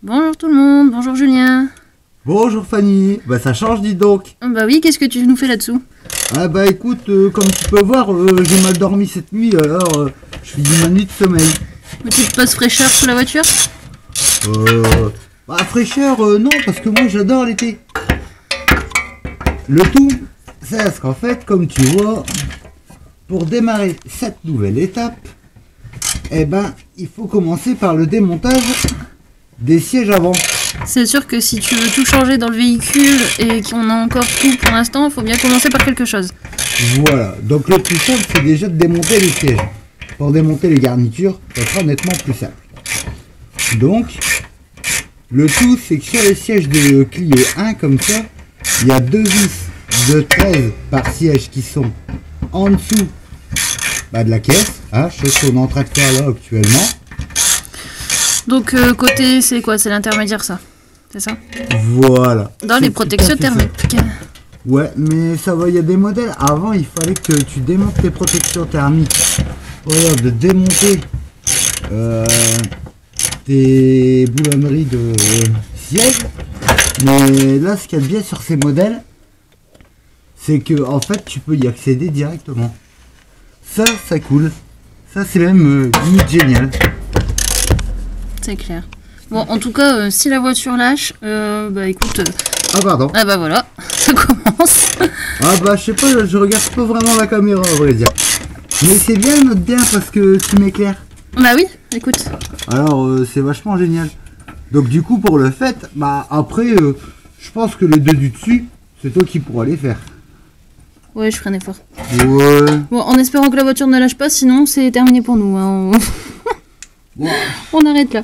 Bonjour tout le monde, bonjour Julien. Bonjour Fanny, bah ça change dis donc. Bah oui, qu'est-ce que tu nous fais là-dessous? Ah bah écoute, comme tu peux voir, j'ai mal dormi cette nuit, alors je fais une nuit de sommeil. Une petite pause fraîcheur sous la voiture? Bah fraîcheur, non, parce que moi j'adore l'été. Le tout, c'est parce qu'en fait, comme tu vois, pour démarrer cette nouvelle étape, eh ben, il faut commencer par le démontage des sièges avant. C'est sûr que si tu veux tout changer dans le véhicule et qu'on a encore tout pour l'instant, il faut bien commencer par quelque chose. Voilà, donc le plus simple, c'est déjà de démonter les sièges. Pour démonter les garnitures, ça sera nettement plus simple. Donc, le tout, c'est que sur les sièges de Clio 1, comme ça, il y a deux vis de 13 par siège qui sont en dessous de la caisse, hein, chose qu'on est en train de faire là actuellement. Donc côté, c'est quoi? C'est l'intermédiaire ça? C'est ça? Voilà. Dans les protections thermiques. Ouais, mais ça va, il y a des modèles. Avant, il fallait que tu démontes tes protections thermiques. Regarde, de démonter tes boulonneries de siège. Mais là, ce qu'il y a de bien sur ces modèles, c'est que en fait, tu peux y accéder directement. Ça, c'est cool. Ça, c'est même limite génial. C'est clair. Bon, en tout cas, si la voiture lâche, bah écoute... Ah pardon. Ah bah voilà, ça commence. Ah bah je sais pas, je regarde pas vraiment la caméra à vrai dire. Mais c'est bien notre bien parce que tu m'éclaires. Bah oui, écoute. Alors c'est vachement génial. Donc du coup pour le fait, bah après je pense que les deux du dessus, c'est toi qui pourras les faire. Ouais, je ferai un effort. Ouais. Bon, en espérant que la voiture ne lâche pas, sinon c'est terminé pour nous. Hein. Ouais. On arrête là.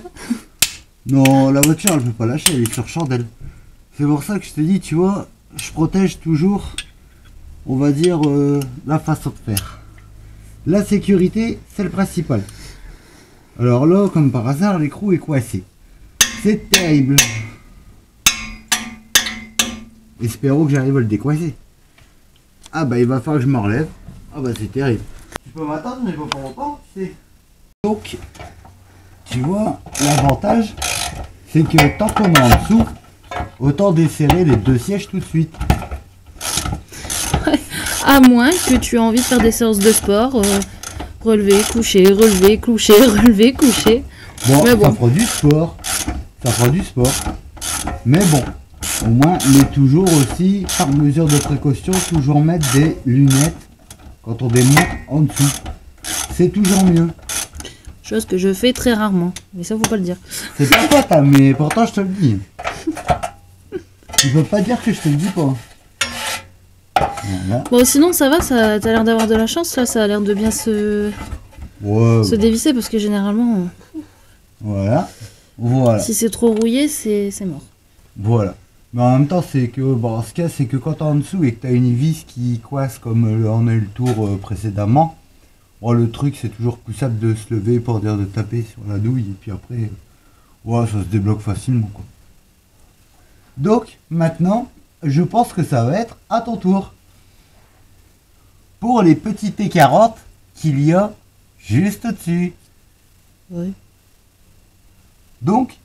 Non, la voiture elle peut pas lâcher, elle est sur chandelle. C'est pour ça que je te dis, tu vois, je protège toujours, on va dire, la façon de faire. La sécurité, c'est le principal. Alors là, comme par hasard, l'écrou est coincé. C'est terrible. Espérons que j'arrive à le décoincer. Ah bah il va falloir que je me relève. Ah bah c'est terrible. Tu peux m'attendre mais pas pour longtemps, tu sais. Donc, tu vois, l'avantage, c'est que tant qu'on est en dessous, autant desserrer les deux sièges tout de suite. Ouais. À moins que tu aies envie de faire des séances de sport, relever, coucher, relever, coucher, relever, coucher. Bon, Mais bon. ça fera du sport. Ça fera du sport. Mais bon, au moins, mais toujours aussi, par mesure de précaution, toujours mettre des lunettes quand on démonte en dessous. C'est toujours mieux. Chose que je fais très rarement, mais ça faut pas le dire. C'est pas toi, t'as, mais pourtant je te le dis. Tu peux pas dire que je te le dis pas. Voilà. Bon, sinon ça va, t'as l'air d'avoir de la chance là, ça a l'air de bien se dévisser parce que généralement, Voilà. Voilà. si c'est trop rouillé, c'est mort. Voilà. Mais en même temps, c'est que, bon, ce qu'il y a, c'est que quand t'es en dessous et que t'as une vis qui coince comme on a eu le tour précédemment, bon, le truc, c'est toujours plus simple de se lever pour dire de taper sur la douille et puis après, ouais, ça se débloque facilement, quoi. Donc, maintenant, je pense que ça va être à ton tour. Pour les petits T40 qu'il y a juste au-dessus. Ouais. Donc,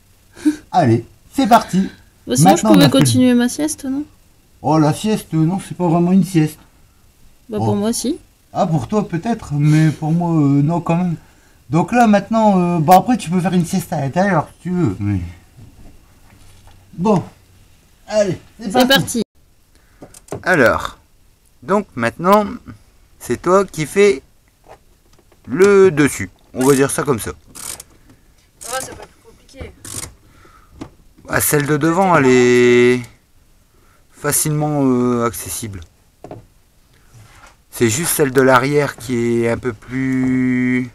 allez, c'est parti. Bon, sinon Maintenant, je on pouvais a fait continuer ma sieste, non? Oh, la sieste, non, c'est pas vraiment une sieste. Bah Oh. pour moi si. Ah, pour toi peut-être, mais pour moi, non, quand même. Donc là, maintenant, bah après, tu peux faire une sieste à l'intérieur, si tu veux. Mais... Bon, allez, C'est parti. Alors, donc maintenant, c'est toi qui fais le dessus. On va dire ça comme ça. Ça va, c'est pas plus compliqué. Ah, celle de devant, elle est facilement accessible. C'est juste celle de l'arrière qui est un peu plus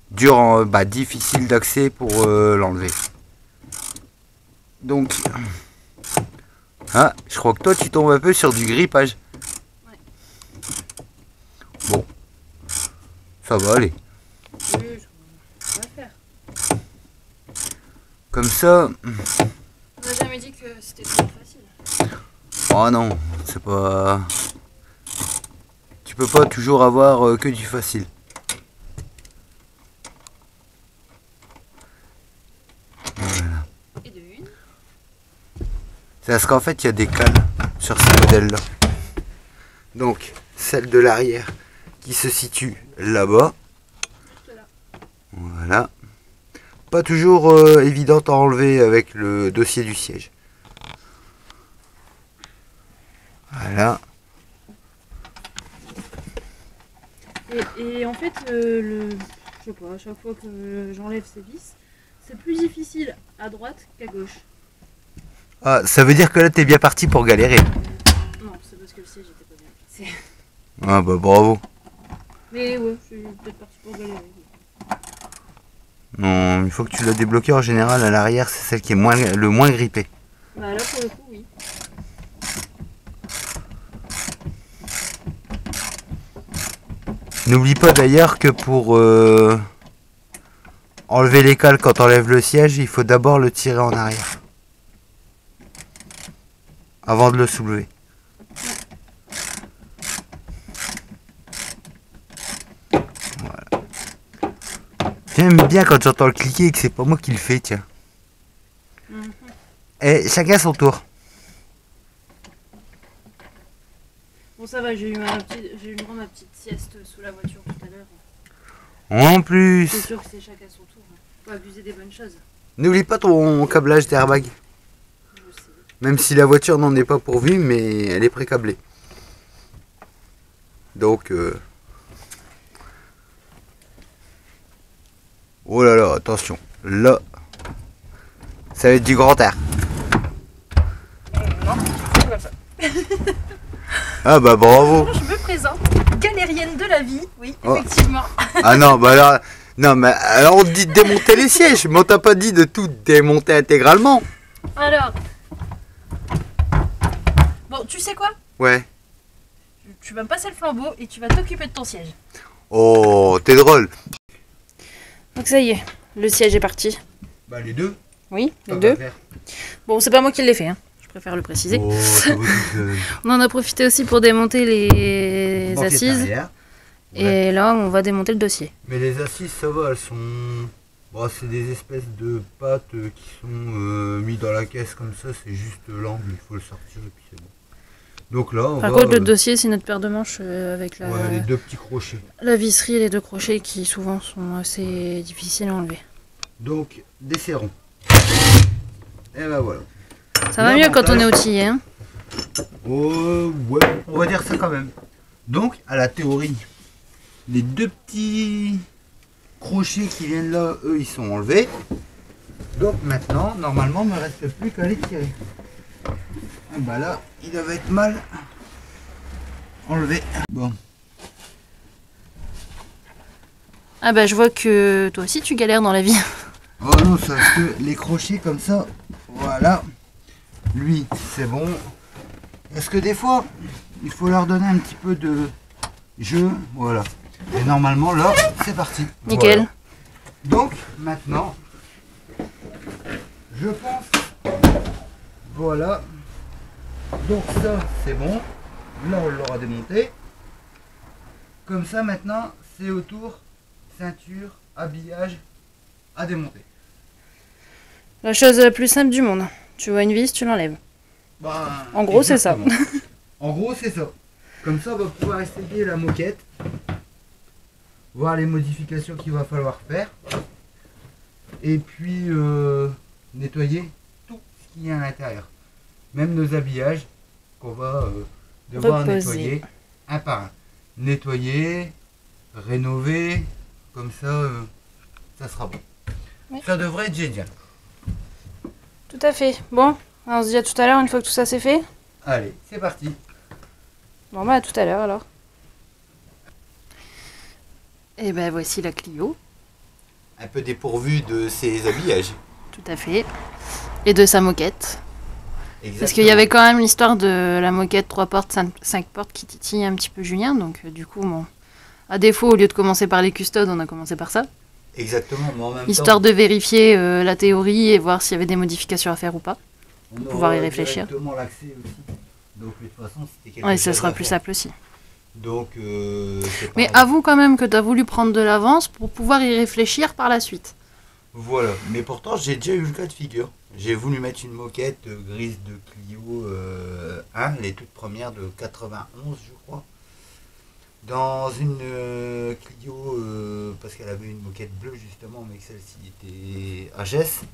dure, difficile d'accès pour l'enlever. Donc, ah, je crois que toi tu tombes un peu sur du grippage. Ouais. Bon, ça va aller. Oui, on va faire. Comme ça, On m'a jamais dit que c'était trop facile. oh non, c'est pas... Tu peux pas toujours avoir que du facile. C'est parce qu'en fait, il y a des cales sur ces modèles-là. Donc, celle de l'arrière qui se situe là-bas. Voilà. Pas toujours évidente à enlever avec le dossier du siège. Voilà. Et en fait, je sais pas, à chaque fois que j'enlève ces vis, c'est plus difficile à droite qu'à gauche. Ah, ça veut dire que là, t'es bien parti pour galérer. Non, c'est parce que le siège était pas bien fixé. Ah bah bravo. Mais ouais, je suis peut-être parti pour galérer. Non, une fois que tu l'as débloqué, en général, à l'arrière, c'est celle qui est le moins grippée. Bah là, pour le coup, oui. N'oublie pas d'ailleurs que pour enlever les cales quand on enlève le siège, il faut d'abord le tirer en arrière. Avant de le soulever. Voilà. J'aime bien quand j'entends le cliquer et que c'est pas moi qui le fais, tiens. Et chacun son tour. Bon, ça va, j'ai eu ma petite sieste sous la voiture tout à l'heure. En plus. C'est sûr que c'est chacun son tour. Faut abuser des bonnes choses. N'oublie pas ton câblage d'airbag. Je sais. Même si la voiture n'en est pas pourvue, mais elle est pré-câblée. Donc... Oh là là, attention. Là, ça va être du grand air. Non, c'est pas ça. Ah bah bravo. Je me présente, galérienne de la vie, oui, Oh. effectivement. Ah non, bah là... Non, mais alors on te dit de démonter les sièges, mais on t'a pas dit de tout démonter intégralement. Alors... Bon, tu sais quoi? Ouais. Tu vas me passer le flambeau et tu vas t'occuper de ton siège. Oh, t'es drôle. Donc ça y est, le siège est parti. Bah les deux. Oui, les deux. Bon, c'est pas moi qui l'ai fait, hein. Je préfère le préciser. Oh, ça va On en a profité aussi pour démonter les assises. arrière. Et là, on va démonter le dossier. Mais les assises, ça va, elles sont... Bon, c'est des espèces de pâtes qui sont mises dans la caisse comme ça, c'est juste l'angle, il faut le sortir et puis c'est bon. Donc là, on Par va... contre, le dossier, c'est notre paire de manches avec ouais, les deux petits crochets. la visserie et les deux crochets qui souvent sont assez difficiles à enlever. Donc, desserrons. Et ben voilà. Ça va mieux quand on est outillé, hein. Oh, ouais, on va dire ça quand même. Donc, à la théorie, les deux petits crochets qui viennent là, eux, ils sont enlevés. Donc maintenant, normalement, il ne me reste plus qu'à les tirer. Et bah là, ils doivent être mal enlevés. Bon. Ah bah je vois que toi aussi tu galères dans la vie. Oh non, c'est parce que les crochets comme ça, voilà. Lui, c'est bon. Parce que des fois, il faut leur donner un petit peu de jeu. Voilà. Et normalement, là, c'est parti. Nickel. Voilà. Donc, maintenant, je pense, voilà. Donc ça, c'est bon. Là, on l'aura démonté. Comme ça, maintenant, c'est autour, ceinture, habillage, à démonter. La chose la plus simple du monde. Tu vois une vis, tu l'enlèves. Bah, En gros, c'est ça. exactement. En gros, c'est ça. Comme ça, on va pouvoir essayer la moquette. Voir les modifications qu'il va falloir faire. Et puis, nettoyer tout ce qu'il y a à l'intérieur. Même nos habillages qu'on va devoir Reposer. nettoyer un par un. Nettoyer, rénover. Comme ça, ça sera bon. Oui. Ça devrait être génial. Tout à fait. Bon, on se dit à tout à l'heure une fois que tout ça c'est fait. Allez, c'est parti. Bon bah à tout à l'heure alors. Et ben voici la Clio. Un peu dépourvu de ses habillages. Tout à fait. Et de sa moquette. Parce qu'il y avait quand même l'histoire de la moquette 3 portes, 5 portes qui titille un petit peu Julien. Donc du coup, bon, à défaut, au lieu de commencer par les custodes, on a commencé par ça. Exactement, mais en même Histoire temps, de vérifier la théorie et voir s'il y avait des modifications à faire ou pas. on pouvoir y aura réfléchir. directement l'accès aussi. Donc de toute façon, c'était quelque Ouais, chose ça sera à plus faire. simple aussi. Donc, c'est Mais pareil. avoue quand même que tu as voulu prendre de l'avance pour pouvoir y réfléchir par la suite. Voilà, mais pourtant j'ai déjà eu le cas de figure. J'ai voulu mettre une moquette grise de Clio 1, les toutes premières de 91 je crois, dans une Clio, parce qu'elle avait une moquette bleue justement, mais que celle-ci était HS.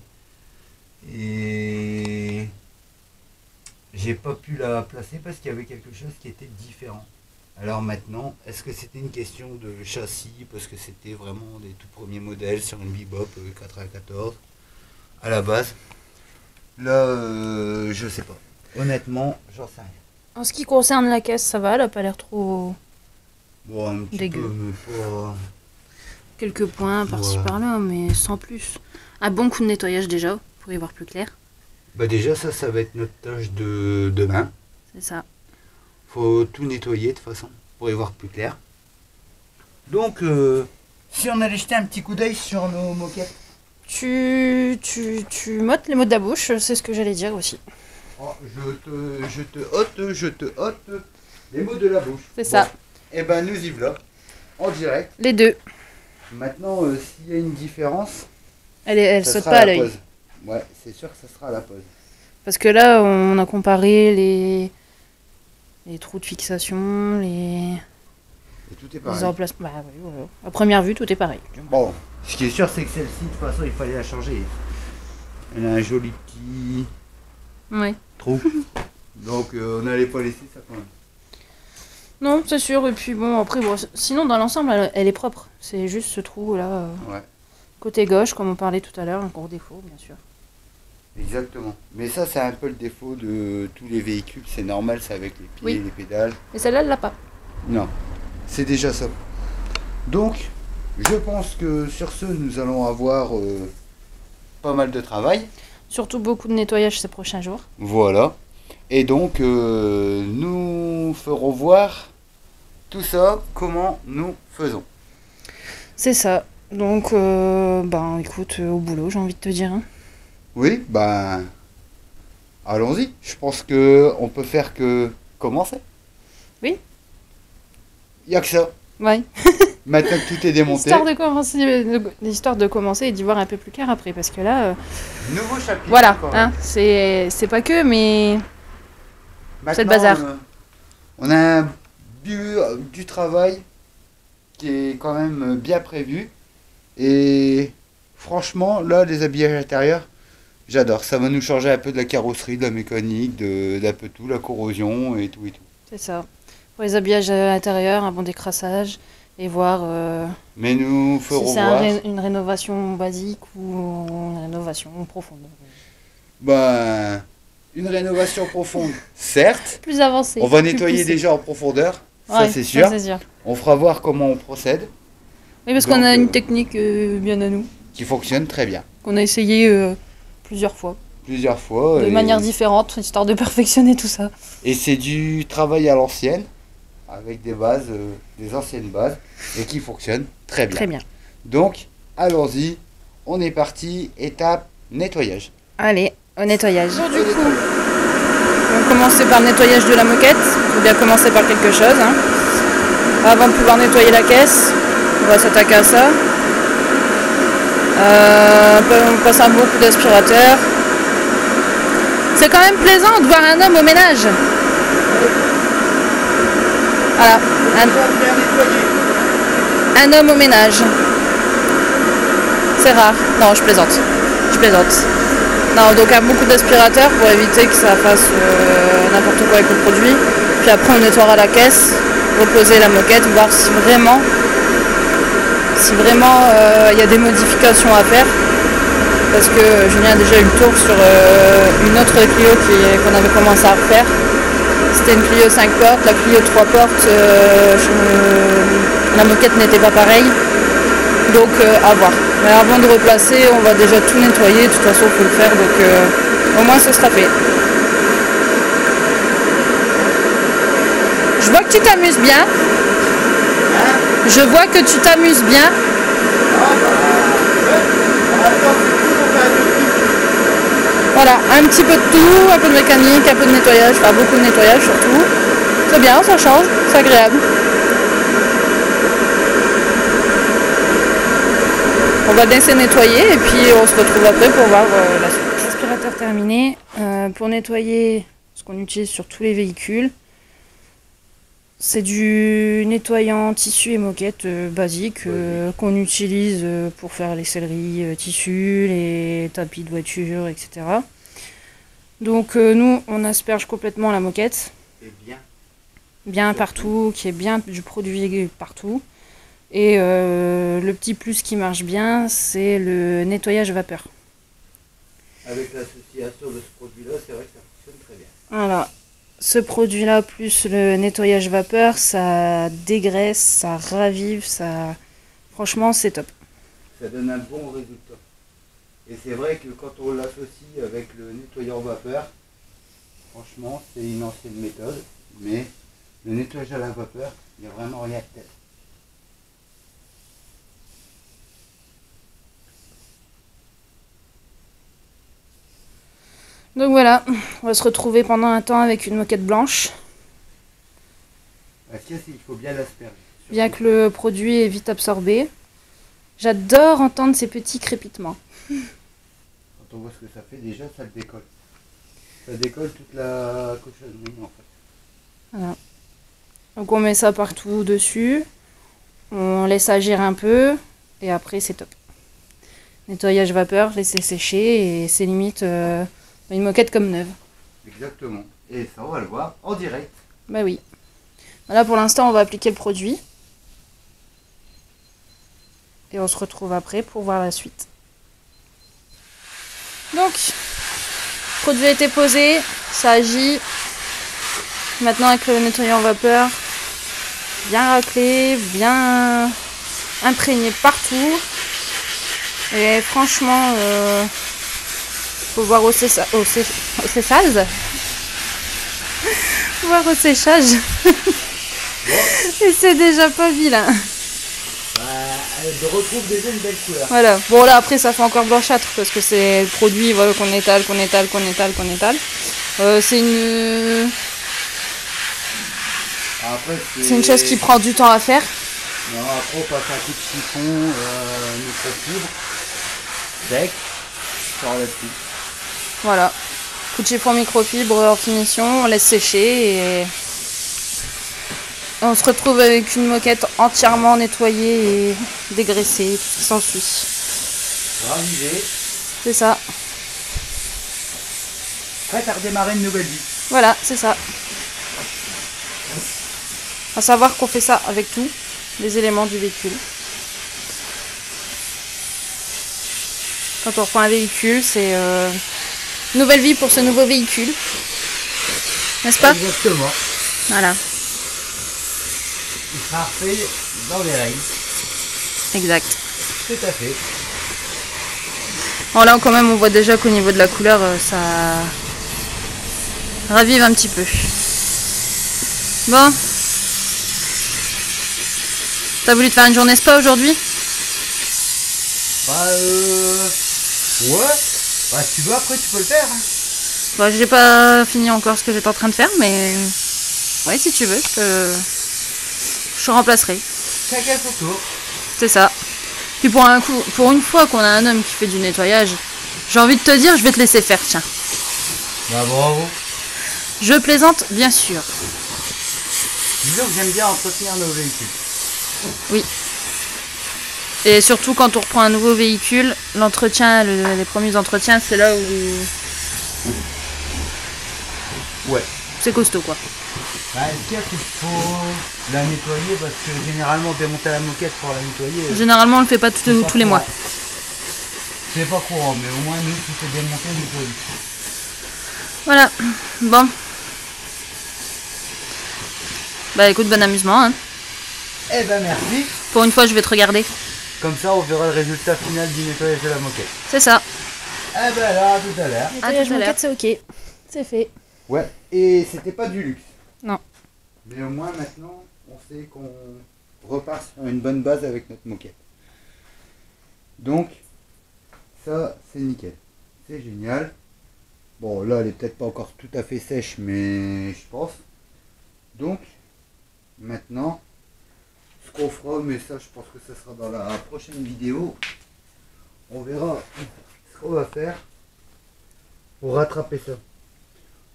Et j'ai pas pu la placer parce qu'il y avait quelque chose qui était différent. Alors maintenant, est-ce que c'était une question de châssis, parce que c'était vraiment des tout premiers modèles sur une Bebop 94 à la base? Là, je sais pas. Honnêtement, j'en sais rien. En ce qui concerne la caisse, ça va, elle a pas l'air trop Bon, un petit dégueu. peu, mais pas... Quelques points par-ci Ouais. par-là, mais sans plus. Un bon coup de nettoyage déjà, pour y voir plus clair. Bah déjà, ça va être notre tâche de demain. C'est ça. Faut tout nettoyer de toute façon, pour y voir plus clair. Donc, si on allait jeter un petit coup d'œil sur nos moquettes. Tu mottes les mots de la bouche, c'est ce que j'allais dire aussi. Oh, je te ôte les mots de la bouche. C'est ça. Et ben nous y voilà, en direct. Les deux. Maintenant, s'il y a une différence, Elle ça saute sera pas à la l'œil. pause. Ouais, c'est sûr que ça sera à la pause. Parce que là, on a comparé les trous de fixation, Et tout est les pareil. emplacements. Bah, oui, voilà. À première vue, tout est pareil. Bon, ce qui est sûr, c'est que celle-ci, de toute façon, il fallait la changer. Elle a un joli petit Ouais. trou. Donc, on n'allait pas laisser ça quand même. Non, c'est sûr. Et puis bon, après, bon, sinon, dans l'ensemble, elle est propre. C'est juste ce trou-là, Ouais, côté gauche, comme on parlait tout à l'heure, un gros défaut, bien sûr. exactement. Mais ça, c'est un peu le défaut de tous les véhicules. C'est normal, c'est avec les pieds, Oui. les pédales. Et celle-là, elle l'a pas. Non, c'est déjà ça. Donc, je pense que sur ce, nous allons avoir pas mal de travail. Surtout beaucoup de nettoyage ces prochains jours. Voilà. Et donc, nous ferons voir tout ça, comment nous faisons. C'est ça. Donc, ben, écoute, au boulot, j'ai envie de te dire. Hein. Oui, ben, allons-y. Je pense que on peut faire que commencer. Oui. Il n'y a que ça. Ouais. Maintenant que tout est démonté, Histoire de commencer et d'y voir un peu plus clair après. Parce que là, nouveau chapitre. voilà. encore. Hein, c'est pas que, mais Maintenant, c'est le bazar. On a du travail qui est quand même bien prévu. Et franchement, là, les habillages intérieurs, j'adore. Ça va nous changer un peu de la carrosserie, de la mécanique, d'un peu tout, la corrosion et tout et tout. c'est ça. Pour les habillages intérieurs, un bon décrassage. Et voir Mais nous si ferons c'est voir. une rénovation basique ou une rénovation profonde. Ben, une rénovation profonde, certes. Plus avancé. On va plus nettoyer poussé. déjà en profondeur, ça Ouais, c'est sûr. c'est sûr. On fera voir comment on procède, Oui, parce Donc, qu'on a une technique bien à nous. qui fonctionne très bien. Qu'on a essayé plusieurs fois. Plusieurs fois. De et- manière différente, histoire de perfectionner tout ça. Et c'est du travail à l'ancienne, avec des bases, des anciennes bases, et qui fonctionne très bien. Très bien. Donc, allons-y, on est parti, étape nettoyage. Allez, au nettoyage. Du coup, on va commencer par le nettoyage de la moquette. Il faut bien commencer par quelque chose. Hein. Avant de pouvoir nettoyer la caisse, on va s'attaquer à ça. On passe un bon coup d'aspirateur. C'est quand même plaisant de voir un homme au ménage. Voilà, un homme au ménage. C'est rare. Non, je plaisante. Je plaisante. Non, donc un bon coup d'aspirateur pour éviter que ça fasse n'importe quoi avec le produit. Puis après on nettoiera la caisse, reposer la moquette, voir si vraiment il y a des modifications à faire. Parce que Julien a déjà eu le tour sur une autre Clio qu'on avait commencé à refaire. C'était une Clio 5 portes, la Clio 3 portes, la moquette n'était pas pareille. Donc à voir. Mais avant de replacer, on va déjà tout nettoyer. De toute façon, il faut le faire. Donc au moins, ce sera fait. Je vois que tu t'amuses bien. Je vois que tu t'amuses bien. Voilà, un petit peu de tout, un peu de mécanique, un peu de nettoyage, enfin beaucoup de nettoyage surtout. C'est bien, ça change, c'est agréable. on va laisser nettoyer et puis on se retrouve après pour voir la suite. Aspirateur terminé. Pour nettoyer ce qu'on utilise sur tous les véhicules, c'est du nettoyant tissu et moquette basique qu'on utilise pour faire les selleries tissus, les tapis de voiture, etc. Donc nous, on asperge complètement la moquette. Et bien. Bien partout, qui est bien du produit partout. Et le petit plus qui marche bien, c'est le nettoyage vapeur. Avec l'association de ce produit-là, c'est vrai que ça fonctionne très bien. Voilà. Ce produit-là, plus le nettoyage vapeur, ça dégraisse, ça ravive, ça... Franchement, c'est top. Ça donne un bon résultat. Et c'est vrai que quand on l'associe avec le nettoyeur vapeur, franchement, c'est une ancienne méthode, mais le nettoyage à la vapeur, il n'y a vraiment rien de tel. Donc voilà, on va se retrouver pendant un temps avec une moquette blanche. Il faut bien l'asperger. Bien que le produit est vite absorbé. J'adore entendre ces petits crépitements. Quand on voit ce que ça fait, déjà, ça le décolle. Ça décolle toute la cochonnerie, en fait. Voilà. Donc on met ça partout dessus. On laisse agir un peu. Et après, c'est top. Nettoyage vapeur, laisser sécher. Et c'est limite une moquette comme neuve. Exactement. Et ça, on va le voir en direct. Bah oui. Là, pour l'instant, on va appliquer le produit. Et on se retrouve après pour voir la suite. Donc, le produit a été posé, ça agit. Maintenant, avec le nettoyant vapeur, bien raclé, bien imprégné partout. Et franchement, faut voir au séchage. Voir au séchage. Et c'est déjà pas vilain. Elle retrouve déjà une belle couleur. Voilà. Bon là après ça fait encore blanchâtre parce que c'est le produit voilà, qu'on étale. C'est une... Après, c'est une chose qui prend du temps à faire. Non, après on passe un coup de chiffon, microfibre, sec, sur là-dessus. Voilà. Coup de chiffon microfibre en finition, on laisse sécher et on se retrouve avec une moquette entièrement nettoyée et dégraissée, tout ce qui s'ensuit. Ravivé. C'est ça. Prête à redémarrer une nouvelle vie. Voilà, c'est ça. À savoir qu'on fait ça avec tous les éléments du véhicule. Quand on reprend un véhicule, c'est nouvelle vie pour ce nouveau véhicule. N'est-ce pas? Exactement. Voilà. Il sera refait dans les règles. Exact. Tout à fait. Bon là quand même on voit déjà qu'au niveau de la couleur ça ravive un petit peu. Bon. T'as voulu te faire une journée spa aujourd'hui? Bah ouais. Bah si tu veux après tu peux le faire. Hein. Bah j'ai pas fini encore ce que j'étais en train de faire mais... Ouais si tu veux, je te remplacerai. Chacun son tour. C'est ça. Puis pour une fois qu'on a un homme qui fait du nettoyage, j'ai envie de te dire, je vais te laisser faire, tiens. Bah bravo. Je plaisante, bien sûr. Disons que j'aime bien entretenir nos véhicules. Oui. Et surtout quand on reprend un nouveau véhicule, l'entretien, les premiers entretiens, c'est là où... Ouais. C'est costaud quoi. Bah, ce qu'il y a, c'est qu'il faut la nettoyer parce que généralement démonter la moquette pour la nettoyer. Généralement on le fait pas tous les mois. C'est pas courant, mais au moins nous qui fait démonter, nettoyer. Voilà. Bon. Bah écoute, bon amusement. Hein. Eh ben merci. Pour une fois je vais te regarder. Comme ça on verra le résultat final du nettoyage de la moquette. C'est ça. Eh ben alors à tout à l'heure. Nettoyage moquette c'est ok. C'est fait. Ouais, et c'était pas du luxe. Non. Mais au moins maintenant, on sait qu'on repart sur une bonne base avec notre moquette. Donc, ça, c'est nickel. C'est génial. Bon, là, elle est peut-être pas encore tout à fait sèche, mais je pense. Donc, maintenant, ce qu'on fera, mais ça, je pense que ça sera dans la prochaine vidéo, on verra ce qu'on va faire pour rattraper ça.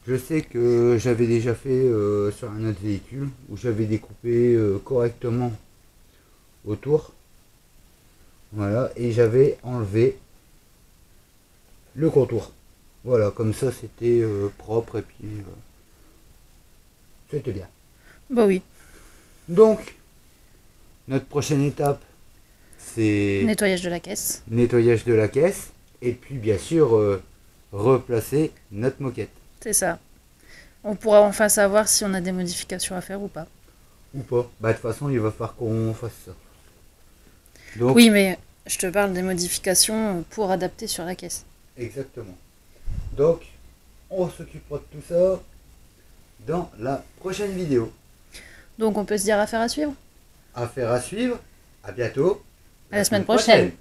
Je sais que j'avais déjà fait sur un autre véhicule où j'avais découpé correctement autour. Voilà, et j'avais enlevé le contour. Voilà, comme ça c'était propre et puis c'était bien. Bah oui. Donc, notre prochaine étape, c'est Nettoyage de la caisse. nettoyage de la caisse et puis bien sûr replacer notre moquette. C'est ça. On pourra enfin savoir si on a des modifications à faire ou pas. Ou pas. Bah de toute façon il va falloir qu'on fasse ça. Donc, Oui, mais je te parle des modifications pour adapter sur la caisse. exactement. Donc, on s'occupera de tout ça dans la prochaine vidéo. Donc on peut se dire affaire à suivre. Affaire à suivre. À bientôt. À la semaine prochaine.